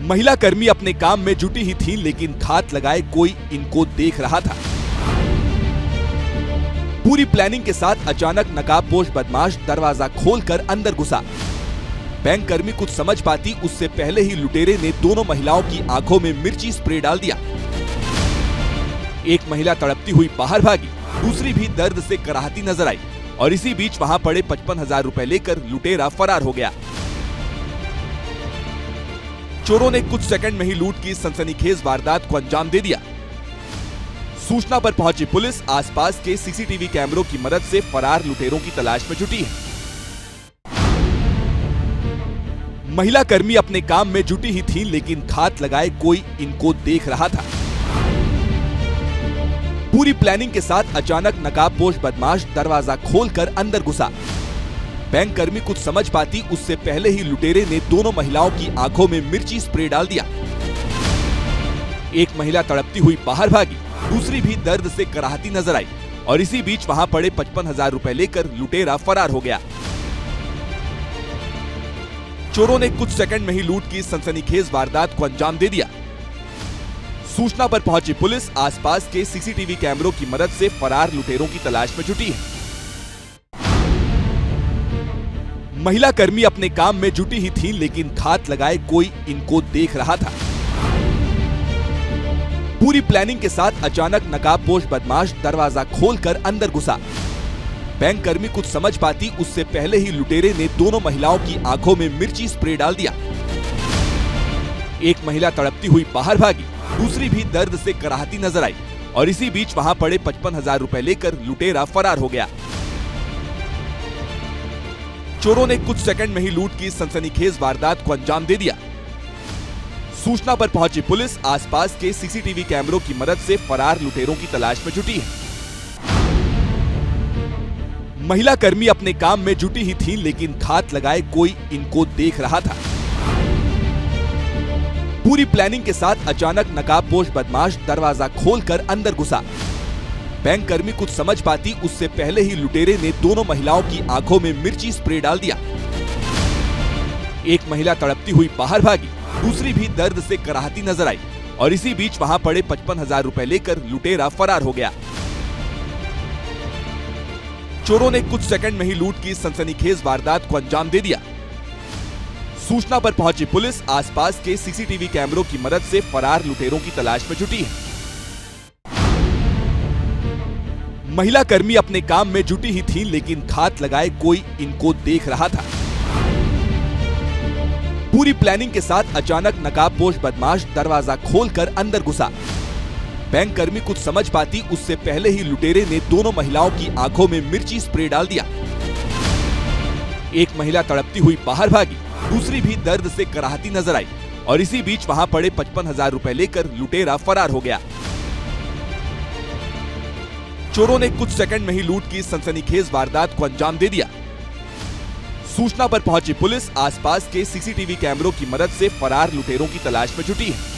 महिला कर्मी अपने काम में जुटी ही थीं, लेकिन घात लगाए कोई इनको देख रहा था। पूरी प्लानिंग के साथ अचानक नकाबपोश बदमाश दरवाजा खोलकर अंदर घुसा। बैंक कर्मी कुछ समझ पाती उससे पहले ही लुटेरे ने दोनों महिलाओं की आंखों में मिर्ची स्प्रे डाल दिया। एक महिला तड़पती हुई बाहर भागी, दूसरी भी दर्द से कराहती नजर आई और इसी बीच वहां पड़े 55,000 रुपए लेकर लुटेरा फरार हो गया। चोरों ने कुछ सेकंड में ही लूट की सनसनीखेज वारदात को अंजाम दे दिया। सूचना पर पहुंची पुलिस आसपास के सीसीटीवी कैमरों की मदद से फरार लुटेरों की तलाश में जुटी है। महिला कर्मी अपने काम में जुटी ही थीं, लेकिन घात लगाए कोई इनको देख रहा था। पूरी प्लानिंग के साथ अचानक नकाबपोश बदमाश दरवाजा खोलकर अंदर घुसा। बैंक कर्मी कुछ समझ पाती उससे पहले ही लुटेरे ने दोनों महिलाओं की आंखों में मिर्ची स्प्रे डाल दिया। एक महिला तड़पती हुई बाहर भागी, दूसरी भी दर्द से कराहती नजर आई और इसी बीच वहां पड़े 55,000 रुपए लेकर लुटेरा फरार हो गया। चोरों ने कुछ सेकंड में ही लूट की सनसनीखेज वारदात को अंजाम दे दिया। सूचना पर पहुंची पुलिस आसपास के सीसीटीवी कैमरों की मदद से फरार लुटेरों की तलाश में जुटी है। महिला कर्मी अपने काम में जुटी ही थीं, लेकिन घात लगाए कोई इनको देख रहा था। पूरी प्लानिंग के साथ अचानक नकाबपोश बदमाश दरवाजा खोलकर अंदर घुसा। बैंक कर्मी कुछ समझ पाती उससे पहले ही लुटेरे ने दोनों महिलाओं की आंखों में मिर्ची स्प्रे डाल दिया। एक महिला तड़पती हुई बाहर भागी, दूसरी भी दर्द से कराहती नजर आई और इसी बीच वहां पड़े 55,000 रुपए लेकर लुटेरा फरार हो गया। चोरों ने कुछ सेकंड में ही लूट की सनसनीखेज वारदात को अंजाम दे दिया। सूचना पर पहुंची पुलिस आसपास के सीसीटीवी कैमरों की मदद से फरार लुटेरों की तलाश में जुटी है। महिला कर्मी अपने काम में जुटी ही थीं, लेकिन घात लगाए कोई इनको देख रहा था। पूरी प्लानिंग के साथ अचानक नकाबपोश बदमाश दरवाजा खोलकर अंदर घुसा। बैंक कर्मी कुछ समझ पाती उससे पहले ही लुटेरे ने दोनों महिलाओं की आंखों में मिर्ची स्प्रे डाल दिया। एक महिला तड़पती हुई बाहर भागी, दूसरी भी दर्द से कराहती नजर आई और इसी बीच वहां पड़े 55,000 रुपए लेकर लुटेरा फरार हो गया। चोरों ने कुछ सेकंड में ही लूट की सनसनीखेज वारदात को अंजाम दे दिया। सूचना पर पहुंची पुलिस आसपास के सीसीटीवी कैमरों की मदद से फरार लुटेरों की तलाश में जुटी है। महिला कर्मी अपने काम में जुटी ही थीं, लेकिन घात लगाए कोई इनको देख रहा था। पूरी प्लानिंग के साथ अचानक नकाबपोश बदमाश दरवाजा खोलकर अंदर घुसा। बैंक कर्मी कुछ समझ पाती उससे पहले ही लुटेरे ने दोनों महिलाओं की आंखों में मिर्ची स्प्रे डाल दिया। एक महिला तड़पती हुई बाहर भागी, दूसरी भी दर्द से कराहती नजर आई और इसी बीच वहां पड़े 55,000 रुपए लेकर लुटेरा फरार हो गया। चोरों ने कुछ सेकंड में ही लूट की सनसनीखेज वारदात को अंजाम दे दिया। सूचना पर पहुंची पुलिस आसपास के सीसीटीवी कैमरों की मदद से फरार लुटेरों की तलाश में जुटी है।